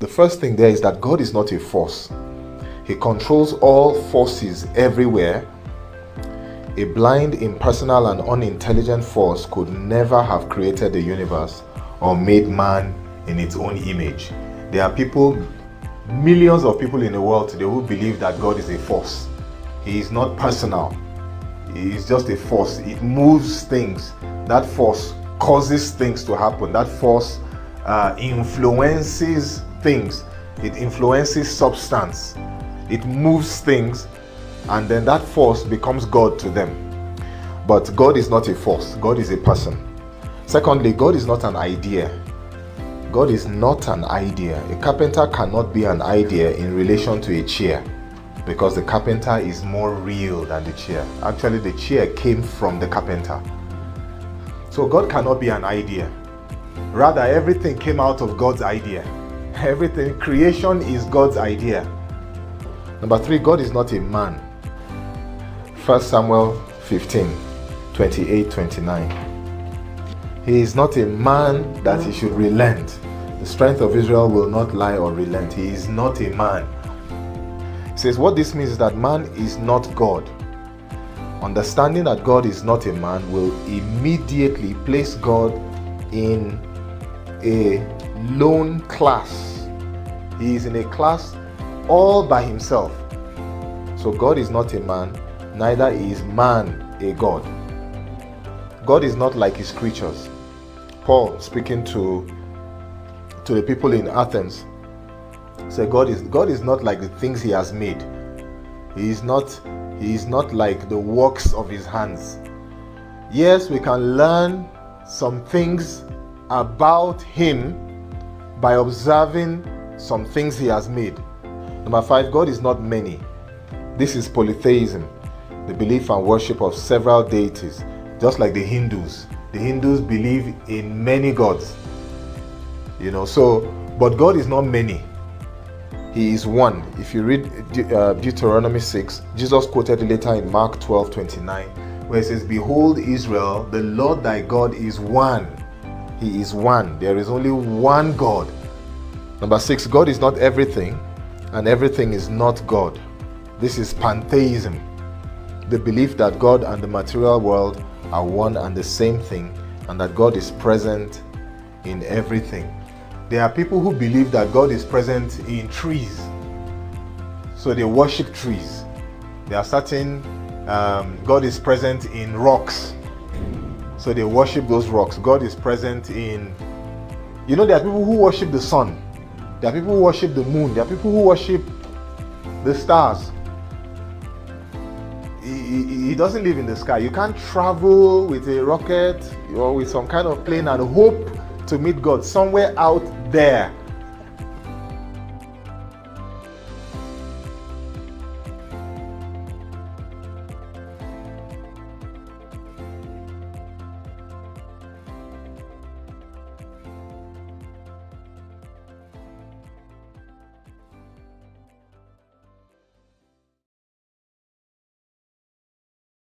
The first thing there is that God is not a force. He controls all forces everywhere. A blind, impersonal, and unintelligent force could never have created the universe or made man in its own image. There are people, millions of people in the world today who believe that God is a force. He is not personal. He is just a force. It moves things. That force causes things to happen. That force influences things. It influences substance. It moves things, and then that force becomes God to them. But God is not a force. God is a person. Secondly, God is not an idea. God is not an idea. A carpenter cannot be an idea in relation to a chair, because the carpenter is more real than the chair. Actually, the chair came from the carpenter. So God cannot be an idea. Rather, everything came out of God's idea. Everything, creation is God's idea. Number 3, God is not a man. 1 Samuel 15, 28, 29. He is not a man that he should relent. The strength of Israel will not lie or relent. He is not a man. He says what this means is that man is not God. Understanding that God is not a man will immediately place God in a lone class. He is in a class all by himself. So God is not a man, neither is man a God. God is not like his creatures. Paul, speaking to the people in Athens, said God is not like the things he has made. He is not like the works of his hands. Yes, we can learn some things about him by observing some things he has made. Number 5, God is not many. This is polytheism, the belief and worship of several deities, just like the Hindus. The Hindus believe in many gods. But God is not many. He is one. If you read Deuteronomy 6, Jesus quoted later in Mark 12:29, where it says, "Behold, Israel, the Lord thy God is one." He is one. There is only one God. Number 6, God is not everything, and everything is not God. This is pantheism, the belief that God and the material world are one and the same thing, and that God is present in everything. There are people who believe that God is present in trees, so they worship trees. There are certain God is present in rocks, so they worship those rocks. God is present in, there are people who worship the sun. There are people who worship the moon. There are people who worship the stars. He doesn't live in the sky. You can't travel with a rocket or with some kind of plane and hope to meet God somewhere out there.